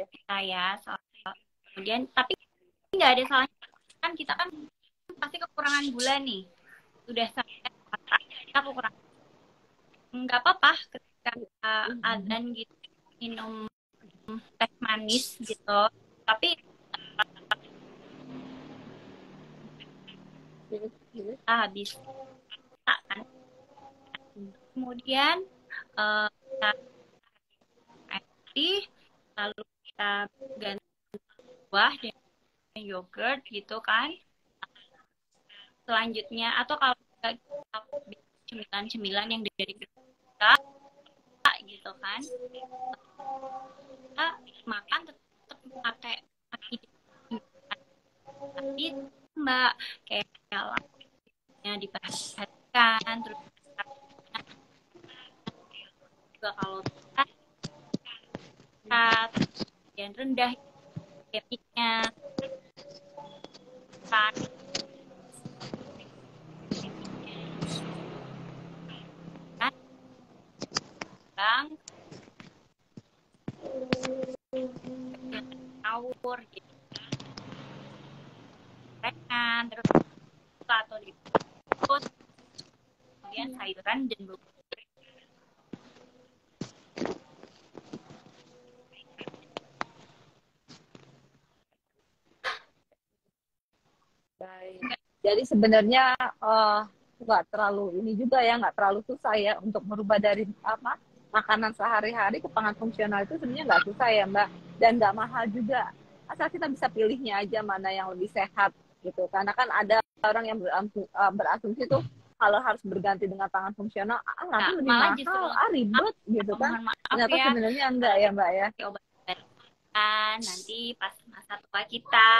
kita ya. Kemudian tapi nggak ada salahnya kan, kita kan pasti kekurangan gula nih, sudah sampai kita kekurangan, nggak apa-apa ketika azan gitu minum teh manis gitu, tapi habis kan. Kemudian kita air, lalu kita ganti buah dengan yogurt gitu kan. Selanjutnya atau kalau kita cemilan-cemilan yang dari kita gitu kan, kita makan tetap pakai tapi Mbak kayak lauknya diperhatikan, terus juga kalau kita dan rendah etiknya kan bang ngawur gitu kan, terus atau dikukus kemudian sayuran dan buah. Baik. Jadi sebenarnya nggak terlalu ini juga ya, nggak terlalu susah ya untuk merubah dari apa makanan sehari-hari ke pangan fungsional. Itu sebenarnya nggak susah ya Mbak, dan nggak mahal juga, asal kita bisa pilihnya aja mana yang lebih sehat gitu. Karena kan ada orang yang berasumsi tuh kalau harus berganti dengan pangan fungsional nanti lebih mahal, ribet gitu kan. Ternyata ya, sebenarnya enggak ya Mbak ya. Obat-obatan nanti pas masa tua kita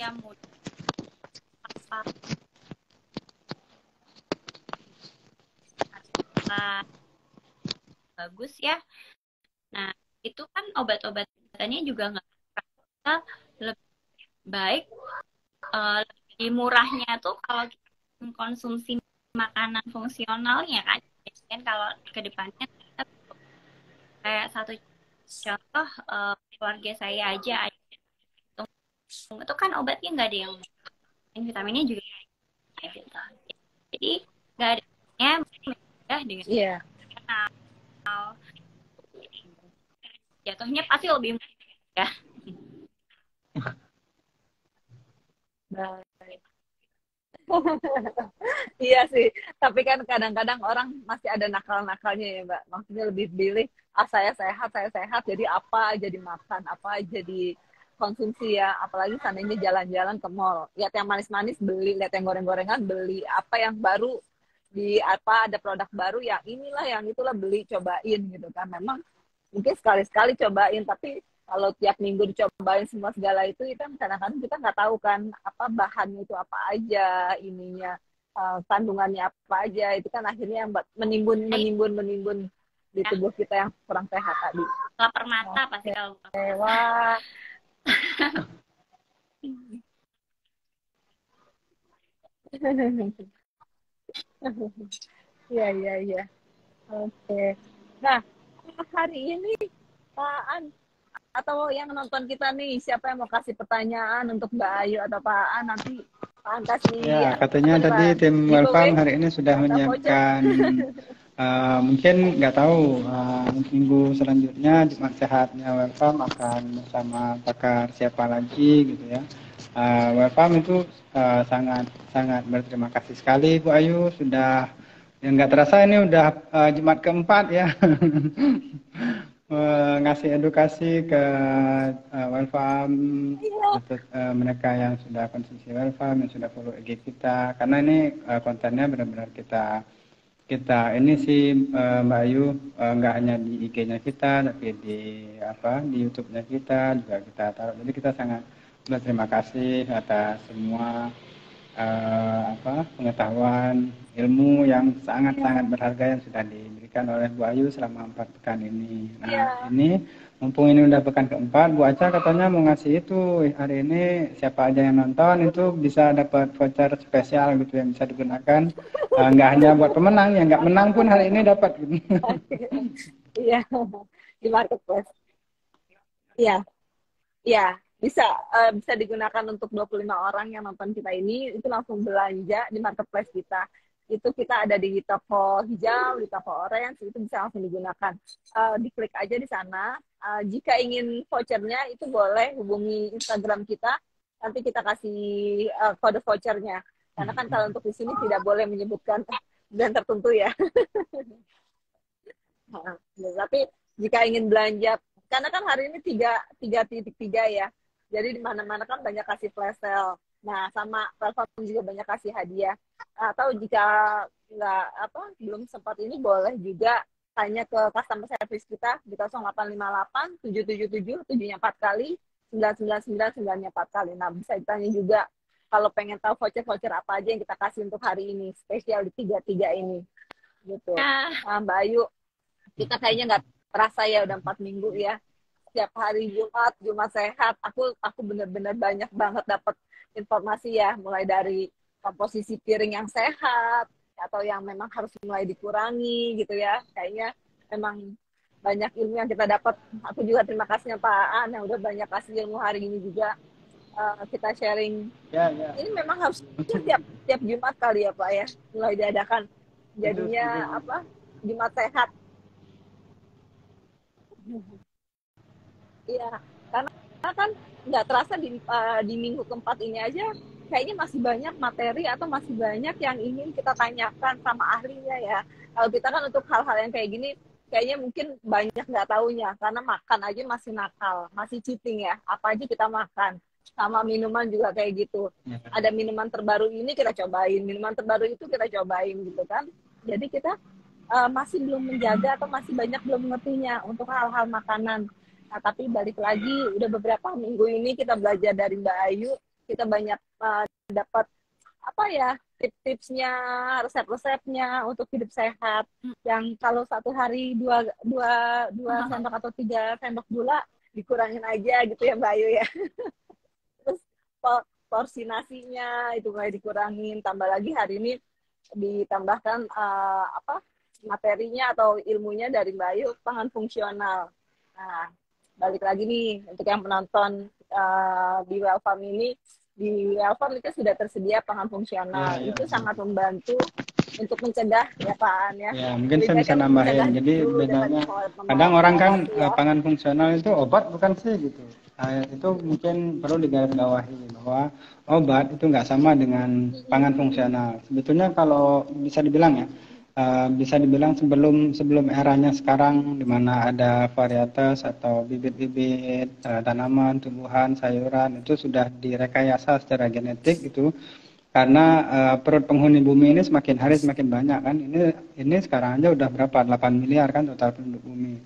yang mudah bagus ya. Nah itu kan obat-obatannya juga nggak lebih baik, lebih murahnya tuh kalau kita mengkonsumsi makanan fungsionalnya kan kalau kedepannya kayak satu contoh keluarga saya aja itu kan obatnya nggak ada yang vitaminnya juga gitu. Jadi nggak ada yang mudah dengan Iya. kenal. Jatuhnya pasti lebih mudah. Baik. Iya sih, tapi kan kadang-kadang orang masih ada nakal-nakalnya ya Mbak. Maksudnya lebih pilih, saya sehat, jadi apa aja dimakan, apa aja dikonsumsi ya. Apalagi seandainya jalan-jalan ke mall, lihat yang manis-manis beli, lihat yang goreng-gorengan beli, apa yang baru ada produk baru ya inilah yang itulah beli, cobain gitu kan. Memang mungkin sekali-sekali cobain, tapi kalau tiap minggu dicobain semua segala itu kan kadang-kadang kita nggak tahu kan apa bahannya itu apa aja, ininya kandungannya apa aja, itu kan akhirnya yang menimbun di tubuh kita yang kurang sehat tadi. Lapar mata pasti kalau Wah. Iya. Oke. Nah, hari ini Pak An atau yang nonton kita nih, siapa yang mau kasih pertanyaan untuk Mbak Ayu atau Pak An, nanti Pak An kasih Ya, katanya apa nih, tadi Pak? tim Giveaway Welcome hari ini sudah atau voucher? menyiapkan mungkin nggak tahu minggu selanjutnya Jumat Sehatnya Welcome akan bersama pakar siapa lagi gitu ya. Welcome itu sangat sangat berterima kasih sekali Bu Ayu, sudah yang nggak terasa ini udah Jumat keempat ya. Ngasih edukasi ke Welfam untuk mereka yang sudah konsumsi Welfam, yang sudah follow IG kita, karena ini kontennya benar-benar kita ini sih Mbak Ayu, nggak hanya di IG-nya kita tapi di YouTube-nya kita juga kita taruh. Jadi kita sangat berterima kasih atas semua pengetahuan, ilmu yang sangat-sangat berharga yang sudah diberikan oleh Bu Ayu selama 4 pekan ini. Nah, ini mumpung ini udah pekan keempat, Bu Aca katanya mau ngasih itu hari ini siapa aja yang nonton itu bisa dapat voucher spesial gitu yang bisa digunakan. Nggak hanya buat pemenang, yang nggak menang pun hari ini dapat. Iya, di marketplace. Iya. Ya, bisa digunakan untuk 25 orang yang nonton kita ini, itu langsung belanja di marketplace kita. Itu kita ada di toko hijau, di toko orange, itu bisa langsung digunakan. Diklik aja di sana. Jika ingin vouchernya, itu boleh hubungi Instagram kita, nanti kita kasih kode vouchernya. Karena kan kalau untuk di sini tidak boleh menyebutkan brand tertentu ya. Tapi jika ingin belanja, karena kan hari ini 3.3 ya, jadi di mana-mana kan banyak kasih flash sale. Nah, sama platform juga banyak kasih hadiah. Atau jika belum sempat ini, boleh juga tanya ke customer service kita di 0858 777 7-nya 4 kali 999 9-nya 4 kali. Nah, bisa ditanya juga kalau pengen tahu voucher apa aja yang kita kasih untuk hari ini, spesial di 3 ini gitu. Mbak Ayu, kita kayaknya nggak terasa ya udah 4 minggu ya, setiap hari Jumat sehat, aku bener-bener banyak banget dapat informasi ya, mulai dari komposisi piring yang sehat atau yang memang harus mulai dikurangi gitu ya. Kayaknya memang banyak ilmu yang kita dapat. Aku juga terima kasih Pak Aan yang udah banyak kasih ilmu hari ini juga. Kita sharing ya. Ini memang harus tiap Jumat kali ya Pak ya, mulai diadakan jadinya Jumat sehat. Iya, karena kan nggak terasa di minggu keempat ini aja kayaknya masih banyak materi atau masih banyak yang ingin kita tanyakan sama ahlinya ya. Kalau kita kan untuk hal-hal yang kayak gini kayaknya mungkin banyak nggak taunya, karena makan aja masih nakal, masih cheating ya, apa aja kita makan. Sama minuman juga kayak gitu. Ada minuman terbaru ini kita cobain, minuman terbaru itu kita cobain gitu kan. Jadi kita masih belum menjaga atau masih banyak belum mengertinya untuk hal-hal makanan. Nah, tapi balik lagi, udah beberapa minggu ini kita belajar dari Mbak Ayu, kita banyak dapat tips-tipsnya, resep-resepnya untuk hidup sehat. Yang kalau satu hari dua sendok atau 3 sendok gula dikurangin aja gitu ya Mbak Ayu ya. Terus porsi nasinya itu mulai dikurangin, tambah lagi hari ini ditambahkan materinya atau ilmunya dari Mbak Ayu, pangan fungsional. Nah, balik lagi nih untuk yang penonton di Welfarm ini, di Welfarm itu sudah tersedia pangan fungsional. Ya, Itu sangat membantu untuk mencegah ya Pak An ya. ya, mungkin Lebih saya baik bisa kan mencegah nambahin. Jadi dulu daripada bedanya kadang orang kan mengobati ya. pangan fungsional itu obat bukan sih gitu. Itu mungkin perlu digarisbawahi bahwa obat itu nggak sama dengan pangan fungsional. Sebetulnya kalau bisa dibilang ya, bisa dibilang sebelum eranya sekarang di mana ada varietas atau bibit-bibit tanaman, tumbuhan, sayuran itu sudah direkayasa secara genetik gitu. Karena perut penghuni bumi ini semakin hari semakin banyak kan. Ini sekarang aja udah berapa? 8 miliar kan total penduduk bumi.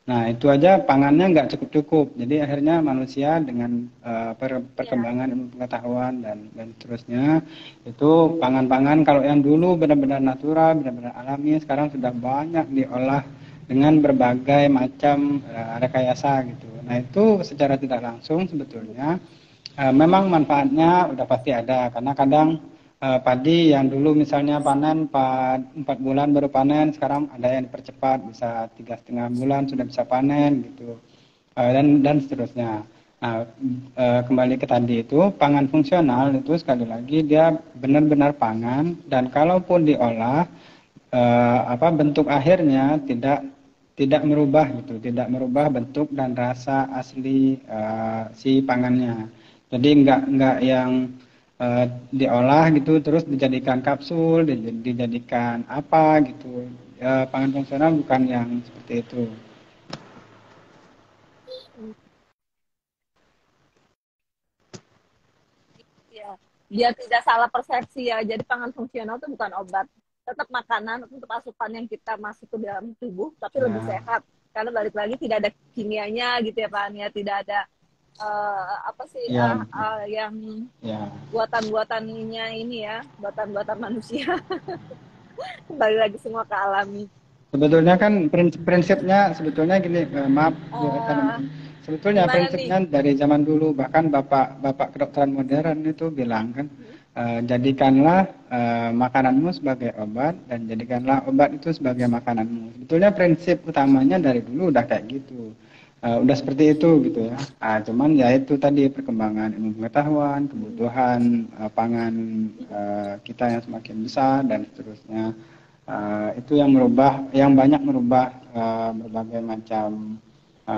Nah, itu aja pangannya nggak cukup-cukup. Jadi akhirnya manusia dengan perkembangan ilmu pengetahuan dan seterusnya, itu pangan-pangan kalau yang dulu benar-benar natural, benar-benar alami, sekarang sudah banyak diolah dengan berbagai macam rekayasa gitu. Nah, itu secara tidak langsung sebetulnya memang manfaatnya udah pasti ada, karena kadang padi yang dulu misalnya panen 4 bulan baru panen, sekarang ada yang dipercepat bisa 3,5 bulan sudah bisa panen gitu. Dan seterusnya. Nah, kembali ke tadi itu pangan fungsional itu sekali lagi dia benar-benar pangan, dan kalaupun diolah bentuk akhirnya tidak merubah gitu, tidak merubah bentuk dan rasa asli si pangannya. Jadi nggak yang diolah gitu terus dijadikan kapsul, dijadikan apa gitu. Pangan fungsional bukan yang seperti itu. Ya, biar tidak salah persepsi ya. Jadi pangan fungsional itu bukan obat, tetap makanan untuk asupan yang kita masuk ke dalam tubuh, tapi lebih sehat. Karena balik lagi tidak ada kimianya gitu ya Pak An ya, tidak ada yang buatan-buatannya ini ya, buatan-buatan manusia. Kembali lagi semua ke alami. Sebetulnya kan prinsipnya sebetulnya gini, maaf sebetulnya prinsipnya nih? Dari zaman dulu, bahkan bapak kedokteran modern itu bilang kan, jadikanlah makananmu sebagai obat dan jadikanlah obat itu sebagai makananmu. Sebetulnya prinsip utamanya dari dulu udah kayak gitu. Udah seperti itu gitu ya. Cuman ya itu tadi perkembangan ilmu pengetahuan, kebutuhan pangan kita yang semakin besar dan seterusnya. Itu yang banyak merubah berbagai macam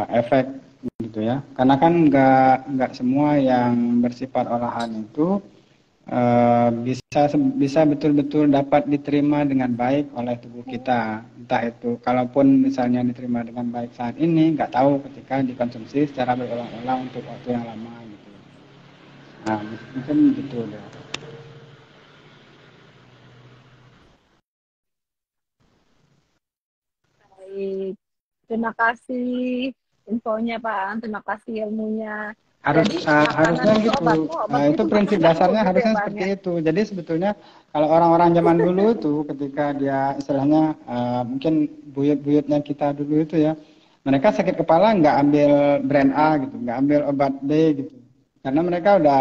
efek gitu ya. Karena kan nggak semua yang bersifat olahan itu bisa betul-betul dapat diterima dengan baik oleh tubuh kita. Entah itu kalaupun misalnya diterima dengan baik saat ini, nggak tahu ketika dikonsumsi secara berulang-ulang untuk waktu yang lama gitu. Nah, mungkin gitu deh. Baik, terima kasih infonya Pak, terima kasih ilmunya. Harusnya gitu. Itu prinsip dasarnya harusnya seperti itu. Jadi sebetulnya kalau orang-orang zaman dulu itu ketika dia istilahnya mungkin buyut-buyutnya kita dulu itu ya, mereka sakit kepala nggak ambil brand A gitu, nggak ambil obat B gitu, karena mereka udah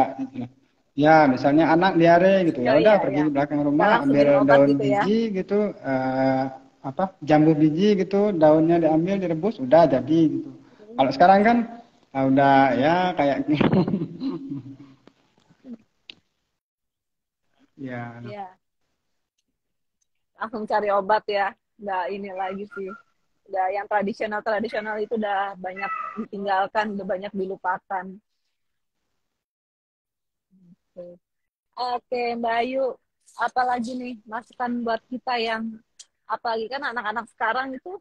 ya misalnya anak diare gitu ya udah pergi ke belakang rumah ambil daun gitu biji gitu, jambu biji gitu, daunnya diambil direbus udah jadi gitu. Kalau sekarang kan udah ya kayak ya. Langsung cari obat ya, nggak ini lagi sih. Udah yang tradisional itu udah banyak ditinggalkan, udah banyak dilupakan. Oke, Mbak Ayu, apalagi nih masukan buat kita yang apalagi kan anak-anak sekarang itu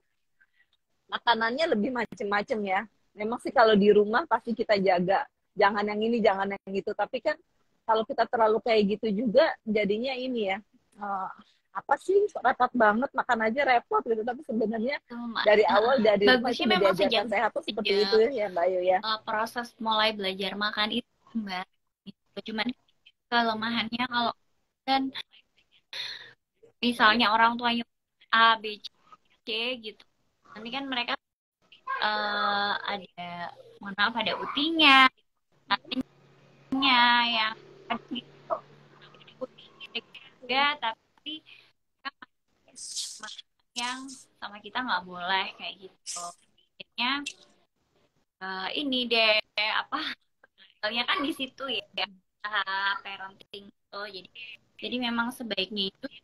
makanannya lebih macem-macem ya. Memang sih kalau di rumah pasti kita jaga, jangan yang ini, jangan yang itu. Tapi kan kalau kita terlalu kayak gitu juga jadinya ini ya, apa sih repot banget, makan aja repot gitu. Tapi sebenarnya dari awal dari rumah itu udah diajarkan sehat tuh seperti itu ya Mbak Ayu ya. Proses mulai belajar makan itu Mbak, cuman kelemahannya kalau dan misalnya orang tuanya A, B, C gitu, nanti kan mereka ada, mohon maaf, ada utinya, yang gitu, juga, tapi yang sama kita nggak boleh kayak gitu. Akhirnya ini deh Soalnya kan di situ ya parenting itu, jadi memang sebaiknya itu ya,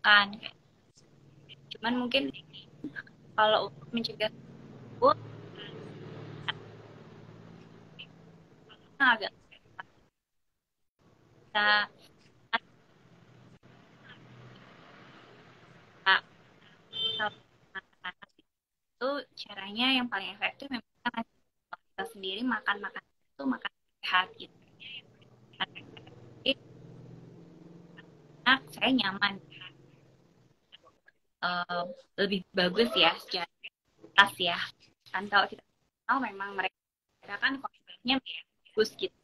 kan kayak. Cuman mungkin kalau untuk mencegah itu agak kita kalau anak-anak itu caranya yang paling efektif memang kita sendiri makan itu makan sehat gitu. Anak saya nyaman, lebih bagus ya secara tas ya. Kan kalau kita tahu memang mereka kan konsepnya bagus gitu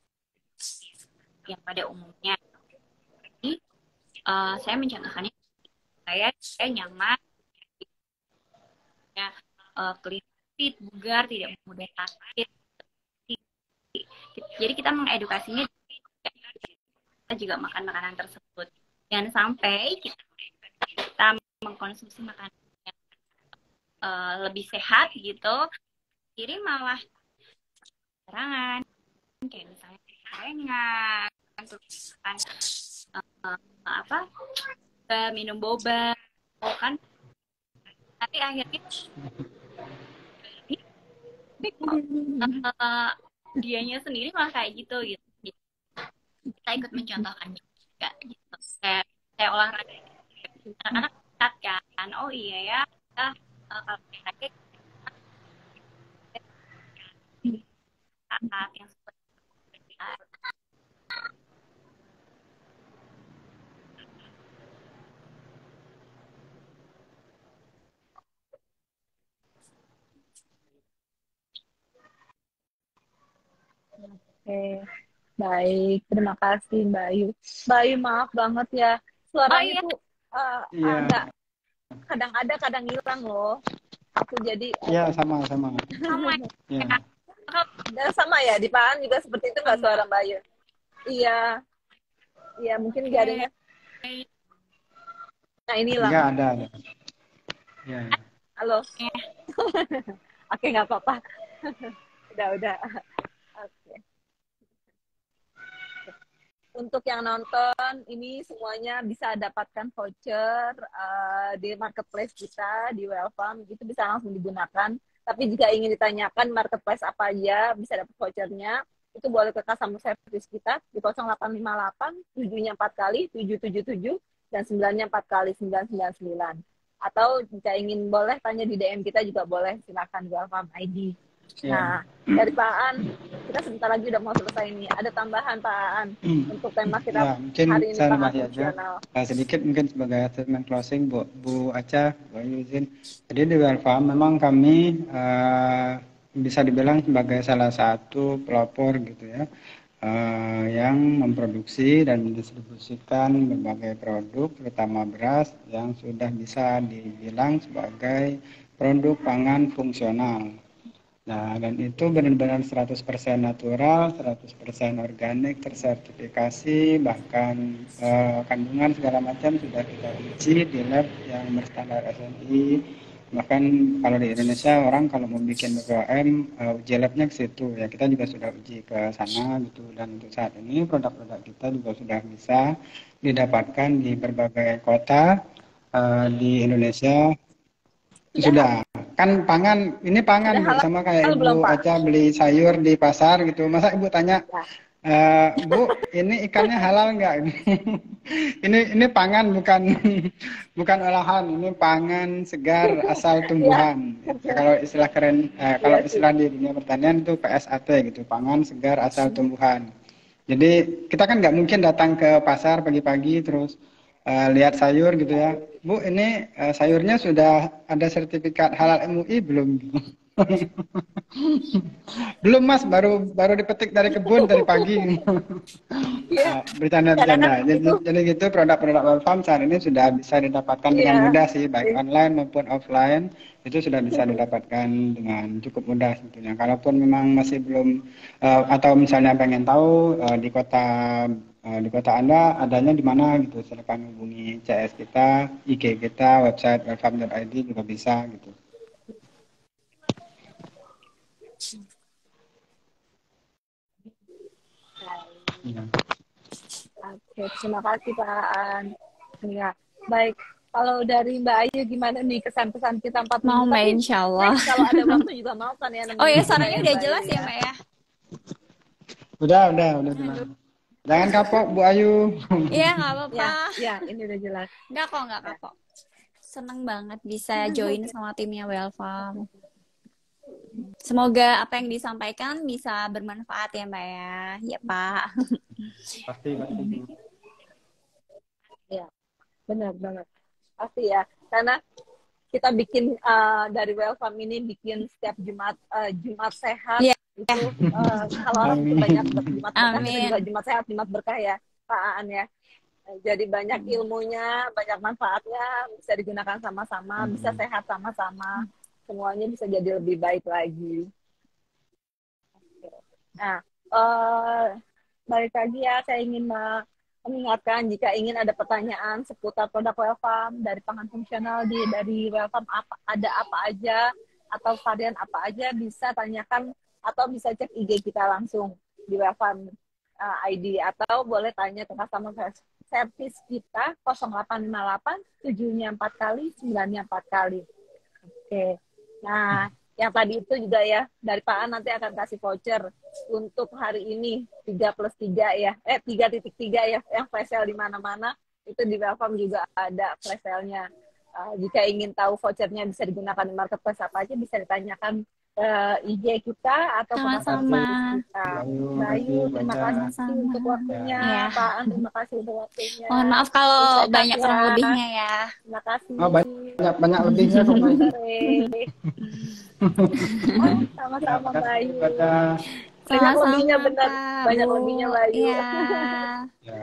yang pada umumnya. Jadi saya mencontohkannya, saya nyaman ya, clean fit, bugar, tidak mudah sakit. Jadi kita mengedukasinya, kita juga makan makanan tersebut. Jangan sampai kita mengkonsumsi makanan yang lebih sehat gitu, jadi malah serangan, kayak misalnya gorengan, terus kan minum boba, kan nanti akhirnya dianya sendiri malah kayak gitu. Kita ikut mencontohkan juga gitu. Saya olahraga, anak-anak lihat kan, oh iya ya, kita kalau olahraga saat yang seperti Oke, baik. Terima kasih Mbak Ayu. Mbak Ayu, maaf banget ya. Suaranya iya. tuh Iya. agak kadang ada, kadang hilang loh. Aku jadi Iya, sama. Sama Iya. sama ya, di Paan juga seperti itu nggak suara Mbak Ayu? Iya. Iya, mungkin jaringnya. Nah, ini hilang. Enggak ada. Iya. Halo. Oke, nggak apa-apa. Udah. Oke. Untuk yang nonton, ini semuanya bisa dapatkan voucher di marketplace kita, di Welcome, itu bisa langsung digunakan. Tapi jika ingin ditanyakan marketplace apa aja, bisa dapat vouchernya, itu boleh ke customer service kita di 0858 7-nya 4 kali 777 dan 9-nya 4 kali 999. Atau jika ingin boleh tanya di DM kita juga boleh, silakan Welcome ID. Nah, dari Pak Aan, kita sebentar lagi udah mau selesai nih. Ada tambahan Pak Aan untuk tema kita Ya, mungkin hari ini saya pangan nambahin aja fungsional. sedikit mungkin sebagai statement closing Bu Aca, Bu Yuzin. Jadi di Welfarm memang kami bisa dibilang sebagai salah satu pelopor gitu ya, yang memproduksi dan mendistribusikan berbagai produk, terutama beras yang sudah bisa dibilang sebagai produk pangan fungsional. Nah, dan itu benar-benar 100% natural, 100% organik, tersertifikasi, bahkan kandungan segala macam sudah kita uji di lab yang berstandar SNI. Bahkan kalau di Indonesia orang kalau mau bikin BPOM, uji labnya ke situ. Ya kita juga sudah uji ke sana gitu. Dan untuk saat ini produk-produk kita juga sudah bisa didapatkan di berbagai kota di Indonesia. Sudah. Kan pangan, ini pangan Bu, sama kayak Ibu Aca beli sayur di pasar gitu. Masa Ibu tanya, Bu, ini ikannya halal nggak? Ini pangan bukan olahan, ini pangan segar asal tumbuhan. Kalau istilah keren, kalau istilah di dunia pertanian itu PSAT gitu, pangan segar asal tumbuhan. Jadi kita kan nggak mungkin datang ke pasar pagi-pagi terus lihat sayur gitu ya, Bu, ini sayurnya sudah ada sertifikat halal MUI belum? Belum Mas, baru dipetik dari kebun tadi pagi. Bercanda. Jadi gitu produk-produk Welfarm saat ini sudah bisa didapatkan dengan mudah sih, baik online maupun offline itu sudah bisa didapatkan dengan cukup mudah tentunya. Kalaupun memang masih belum atau misalnya pengen tahu di kota Anda adanya di mana gitu, silakan hubungi CS kita, IG kita, website welfarm.id juga bisa gitu. Iya. Oke, terima kasih Pak Aan. Ya, baik. Kalau dari Mbak Ayu gimana nih kesan-pesan kita 4 Mau minggu? Mbak, Tapi insya Allah. next kalau ada waktu juga mau kan ya Oh ya, nemenin kita suaranya ya udah Mbak jelas Ayu ya ya. Mbak ya? Udah tenang. Jangan kapok Bu Ayu. Iya, nggak apa-apa. Ya, ini udah jelas. Nggak kapok. Seneng banget bisa join sama timnya Welcome. Semoga apa yang disampaikan bisa bermanfaat ya Mbak ya. Ya Pak. Pasti. Ya, benar banget. Pasti ya. Karena kita bikin dari Welcome ini bikin setiap Jumat sehat. Iya. Itu kalau orang itu banyak Jumat berkah, kita Amin. juga Jumat sehat, Jumat berkah ya Pak Aan ya. Jadi banyak ilmunya, banyak manfaatnya, bisa digunakan sama-sama, bisa sehat sama-sama, semuanya bisa jadi lebih baik lagi. Nah, balik lagi ya, saya ingin mengingatkan jika ingin ada pertanyaan seputar produk Welcome dari pangan fungsional dari Welcome ada apa aja atau varian apa aja, bisa tanyakan atau bisa cek IG kita langsung di Welcome ID atau boleh tanya ke customer service kita 0858 7-nya 4 kali 9-nya 4 kali. Oke. Nah, yang tadi itu juga ya dari Pak An nanti akan kasih voucher untuk hari ini 3+3 ya. 3.3 ya yang flash sale di mana-mana itu di Welcome juga ada flash sale-nya. Jika ingin tahu vouchernya bisa digunakan di marketplace apa aja bisa ditanyakan IG kita atau Sama-sama. kita. Bayu, terima kasih untuk waktunya. Ya. Pak An, terima kasih untuk waktunya. Mohon maaf kalau Sehat banyak ya. kurang lebihnya ya. Terima kasih. Oh, banyak lebihnya kok. Selamat sore. Sama-sama Bayu. Banyak Sama-sama, lebihnya benar. Pak, Banyak Bu. lebihnya Bayu. Iya. Ya.